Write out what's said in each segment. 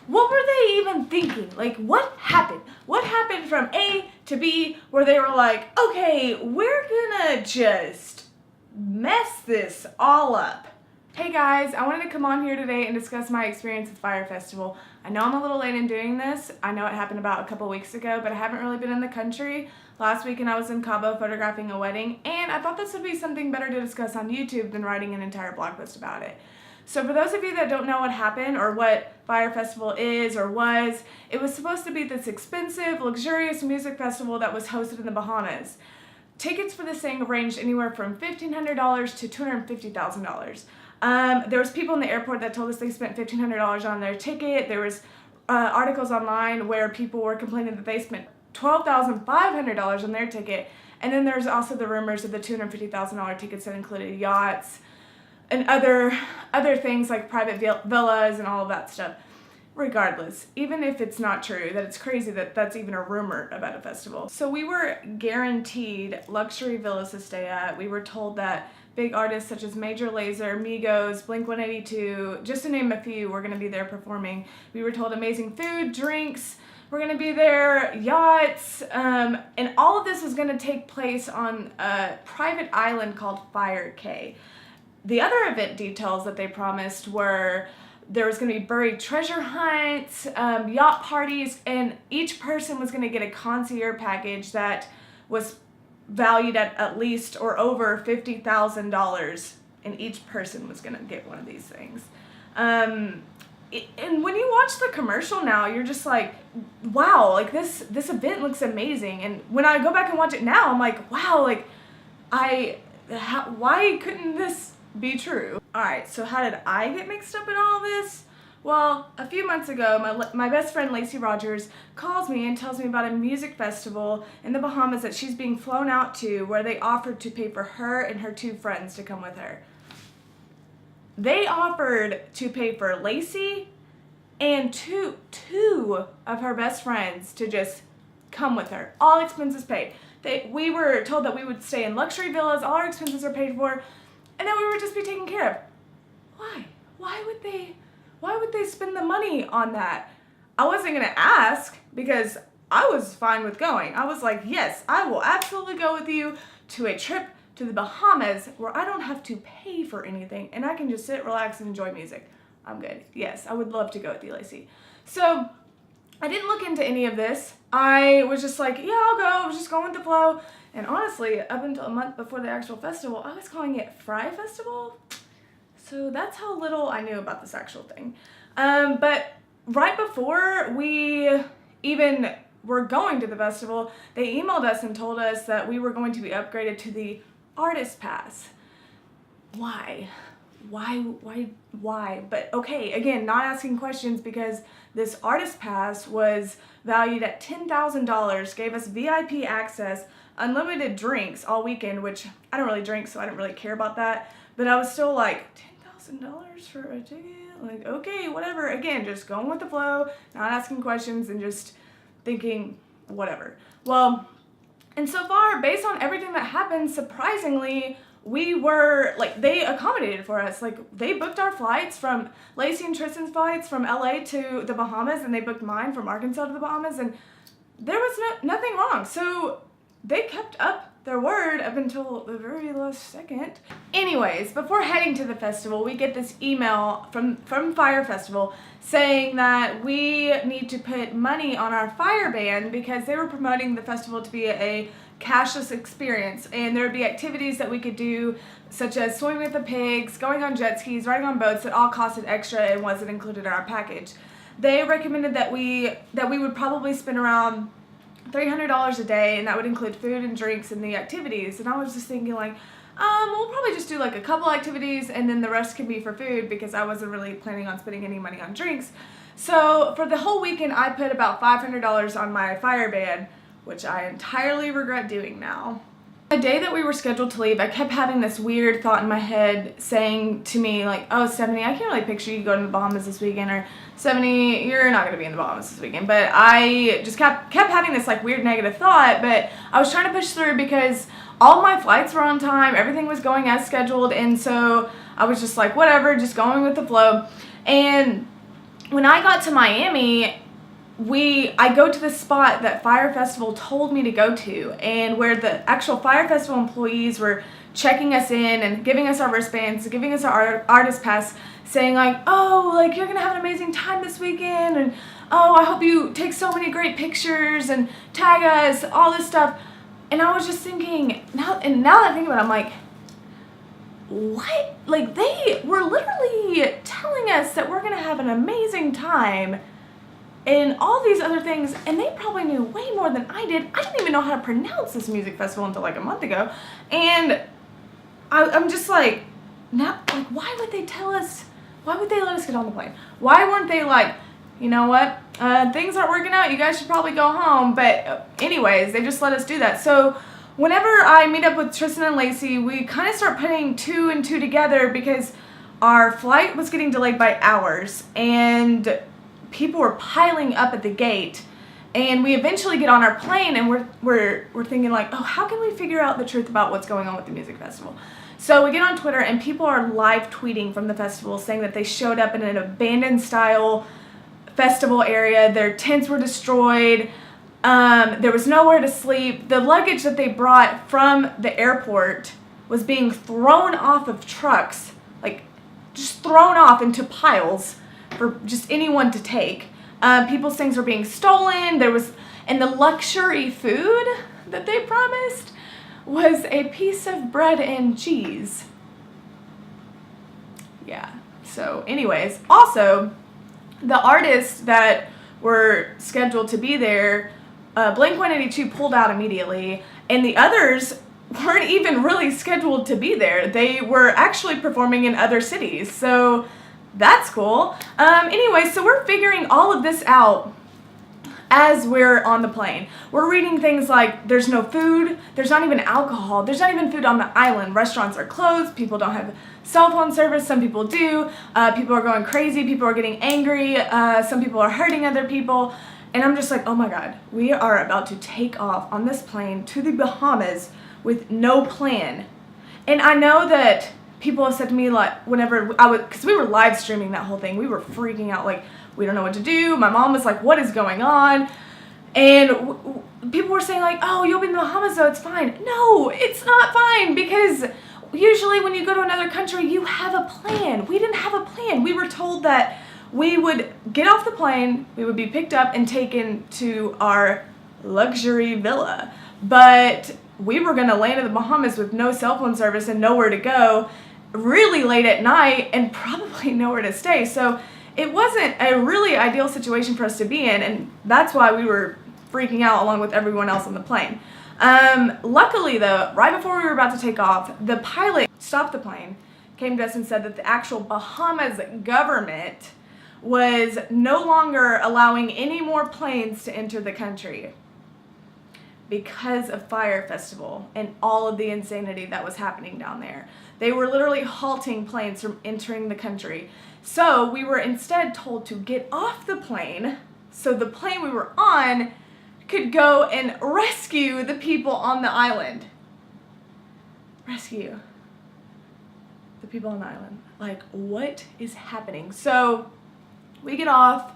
What were they even thinking? Like, what happened? What happened from A to B where they were like, okay, we're gonna just mess this all up? Hey guys, I wanted to come on here today and discuss my experience with Fyre Festival. I know I'm a little late in doing this. I know it happened about a couple weeks ago, but I haven't really been in the country. Last weekend I was in Cabo photographing a wedding, and I thought this would be something better to discuss on YouTube than writing an entire blog post about it. So for those of you that don't know what happened or what Fyre Festival is or was, it was supposed to be this expensive, luxurious music festival that was hosted in the Bahamas. Tickets for this thing ranged anywhere from $1,500 to $250,000. There was people in the airport that told us they spent $1,500 on their ticket. There was articles online where people were complaining that they spent $12,500 on their ticket. And then there's also the rumors of the $250,000 tickets that included yachts and other things like private villas and all of that stuff. Regardless, even if it's not true, that it's crazy that that's even a rumor about a festival. So we were guaranteed luxury villas to stay at. We were told that big artists such as Major Lazer, Migos, Blink-182, just to name a few, were going to be there performing. We were told amazing food, drinks, we're going to be there, yachts, and all of this was going to take place on a private island called Fyre Cay. The other event details that they promised were there was going to be buried treasure hunts, yacht parties, and each person was going to get a concierge package that was valued at least or over $50,000, and each person was going to get one of these things. And when you watch the commercial now, you're just like, wow, like this event looks amazing. And when I go back and watch it now, I'm like, wow, like why couldn't this be true? Alright, so how did I get mixed up in all this? Well, a few months ago, my best friend Lacey Rogers calls me and tells me about a music festival in the Bahamas that she's being flown out to, where they offered to pay for her and her two friends to come with her. They offered to pay for Lacey and two of her best friends to just come with her. All expenses paid. We were told that we would stay in luxury villas, all our expenses are paid for, and that we would just be taken care of. Why? Why would they spend the money on that? I wasn't going to ask because I was fine with going. I was like, yes, I will absolutely go with you to a trip to the Bahamas where I don't have to pay for anything and I can just sit, relax, and enjoy music. I'm good. Yes, I would love to go with you, Lacey. So I didn't look into any of this. I was just like, yeah, I'll go. I was just going with the flow. And honestly, up until a month before the actual festival, I was calling it Fyre Festival. So that's how little I knew about this actual thing. But right before we even were going to the festival, they emailed us and told us that we were going to be upgraded to the Artist Pass. Why? Why? But okay, again, not asking questions, because this Artist Pass was valued at $10,000, gave us VIP access, unlimited drinks all weekend, which I don't really drink, so I didn't really care about that. But I was still like, $10,000 for a ticket? Like, okay, whatever. Again, just going with the flow, not asking questions, and just thinking, whatever. Well, and so far, based on everything that happened, surprisingly, we were, like, they accommodated for us. Like, they booked our flights from, Lacey and Tristan's flights from LA to the Bahamas, and they booked mine from Arkansas to the Bahamas, and there was nothing wrong. So they kept up their word up until the very last second. Anyways, before heading to the festival, we get this email from Fyre Festival saying that we need to put money on our Fyre band because they were promoting the festival to be a cashless experience, and there would be activities that we could do such as swimming with the pigs, going on jet skis, riding on boats that all costed extra and wasn't included in our package. They recommended that we would probably spend around $300 a day, and that would include food and drinks and the activities. And I was just thinking, like, we'll probably just do like a couple activities and then the rest can be for food, because I wasn't really planning on spending any money on drinks. So for the whole weekend, I put about $500 on my Fyre band, which I entirely regret doing now. The day that we were scheduled to leave, I kept having this weird thought in my head saying to me, like, oh, Stephanie, I can't really picture you going to the Bahamas this weekend, or Stephanie, you're not going to be in the Bahamas this weekend. But I just kept having this, like, weird negative thought, but I was trying to push through because all my flights were on time, everything was going as scheduled, and so I was just like, whatever, just going with the flow. And when I got to Miami, I go to the spot that Fyre Festival told me to go to, and where the actual Fyre Festival employees were checking us in and giving us our wristbands, giving us our artist pass, saying like, oh, like you're gonna have an amazing time this weekend, and oh, I hope you take so many great pictures and tag us, all this stuff. And I was just thinking, now that I think about it, I'm like, what? Like, they were literally telling us that we're gonna have an amazing time and all these other things, and they probably knew way more than I did. I didn't even know how to pronounce this music festival until like a month ago, and I'm just like, now, like, why would they tell us? Why would they let us get on the plane? Why weren't they like, you know what, things aren't working out, you guys should probably go home? But anyways, they just let us do that. So whenever I meet up with Tristan and Lacey, we kind of start putting two and two together because our flight was getting delayed by hours, and people were piling up at the gate, and we eventually get on our plane, and we're thinking like, oh, how can we figure out the truth about what's going on with the music festival? So we get on Twitter, and people are live tweeting from the festival saying that they showed up in an abandoned style festival area. Their tents were destroyed. There was nowhere to sleep. The luggage that they brought from the airport was being thrown off of trucks, like just thrown off into piles for just anyone to take. People's things were being stolen. And the luxury food that they promised was a piece of bread and cheese. Yeah. So anyways, also, the artists that were scheduled to be there, Blink-182 pulled out immediately, and the others weren't even really scheduled to be there. They were actually performing in other cities, so that's cool. Anyway, so we're figuring all of this out as we're on the plane. We're reading things like there's no food, there's not even alcohol, there's not even food on the island. Restaurants are closed, people don't have cell phone service, some people do. People are going crazy, people are getting angry, some people are hurting other people. And I'm just like, oh my God, we are about to take off on this plane to the Bahamas with no plan. And I know that people have said to me, like, whenever because we were live streaming that whole thing, we were freaking out, like, we don't know what to do. My mom was like, what is going on? And people were saying like, oh, you'll be in the Bahamas, so it's fine. No, it's not fine, because usually when you go to another country, you have a plan. We didn't have a plan. We were told that we would get off the plane, we would be picked up and taken to our luxury villa. But we were going to land in the Bahamas with no cell phone service and nowhere to go, really late at night, and probably nowhere to stay. So it wasn't a really ideal situation for us to be in, and that's why we were freaking out along with everyone else on the plane. Luckily though, right before we were about to take off, the pilot stopped the plane, came to us and said that the actual Bahamas government was no longer allowing any more planes to enter the country because of Fyre Festival and all of the insanity that was happening down there. They were literally halting planes from entering the country. So we were instead told to get off the plane so the plane we were on could go and rescue the people on the island. Rescue the people on the island. Like, what is happening? So we get off.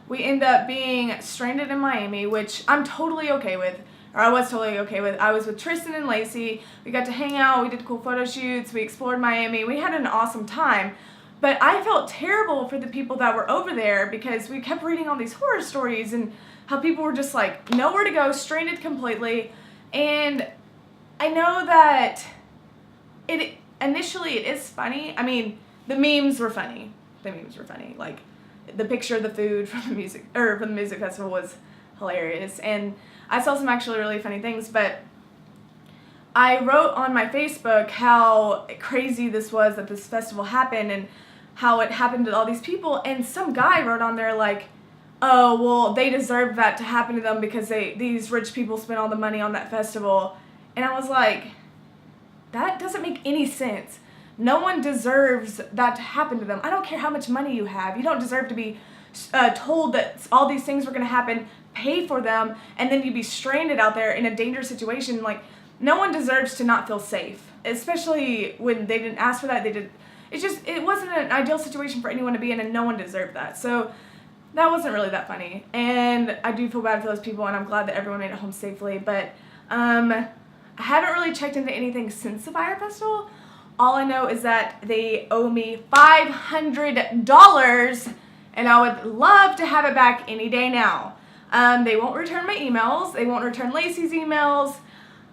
We end up being stranded in Miami, which I'm totally okay with. Or I was totally okay with. I was with Tristan and Lacey. We got to hang out. We did cool photo shoots. We explored Miami. We had an awesome time. But I felt terrible for the people that were over there because we kept reading all these horror stories and how people were just like nowhere to go, stranded completely. And I know that initially it is funny. I mean, the memes were funny. Like the picture of the food from the music festival was hilarious. And I saw some actually really funny things, but I wrote on my Facebook how crazy this was that this festival happened and how it happened to all these people, and some guy wrote on there like, oh, well, they deserve that to happen to them because these rich people spent all the money on that festival. And I was like, that doesn't make any sense. No one deserves that to happen to them. I don't care how much money you have. You don't deserve to be told that all these things were going to happen, pay for them, and then you'd be stranded out there in a dangerous situation. Like, no one deserves to not feel safe, especially when they didn't ask for that. It wasn't an ideal situation for anyone to be in, and no one deserved that. So that wasn't really that funny. And I do feel bad for those people, and I'm glad that everyone made it home safely. But I haven't really checked into anything since the Fyre Festival. All I know is that they owe me $500, and I would love to have it back any day now. They won't return my emails. They won't return Lacey's emails.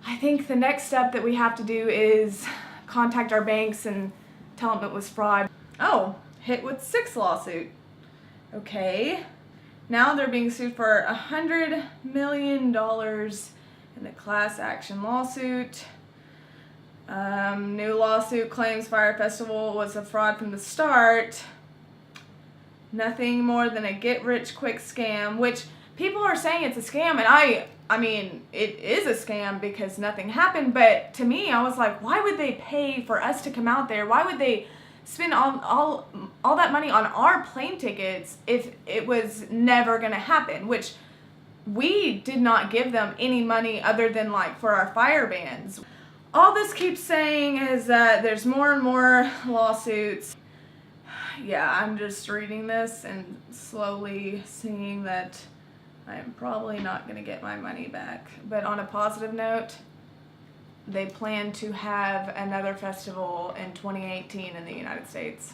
I think the next step that we have to do is contact our banks and tell them it was fraud. Oh, hit with 6 lawsuit. Okay. Now they're being sued for $100 million in the class action lawsuit. New lawsuit claims Fyre Festival was a fraud from the start. Nothing more than a get-rich-quick scam, which people are saying it's a scam, and I mean, it is a scam because nothing happened, but to me, I was like, why would they pay for us to come out there? Why would they spend all that money on our plane tickets if it was never going to happen? Which we did not give them any money other than like for our Fyre bands. All this keeps saying is that there's more and more lawsuits. Yeah, I'm just reading this and slowly seeing that I am probably not going to get my money back. But on a positive note, they plan to have another festival in 2018 in the United States.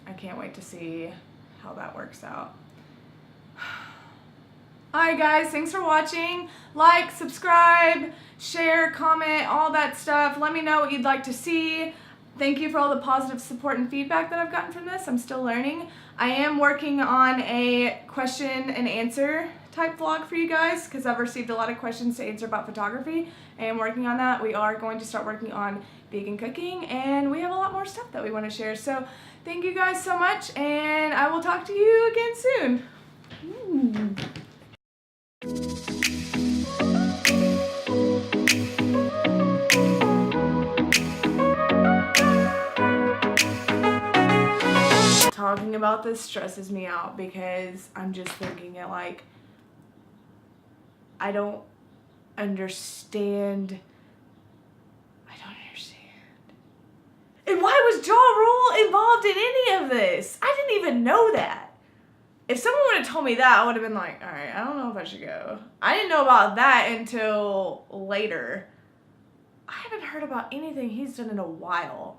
I can't wait to see how that works out. Alright guys, thanks for watching. Like, subscribe, share, comment, all that stuff. Let me know what you'd like to see. Thank you for all the positive support and feedback that I've gotten from this. I'm still learning. I am working on a question and answer type vlog for you guys because I've received a lot of questions to answer about photography. I am working on that. We are going to start working on vegan cooking, and we have a lot more stuff that we want to share. So thank you guys so much, and I will talk to you again soon. Talking about this stresses me out because I'm just thinking it like, I don't understand. And why was Ja Rule involved in any of this? I didn't even know that. If someone would have told me that, I would have been like, alright, I don't know if I should go. I didn't know about that until later. I haven't heard about anything he's done in a while.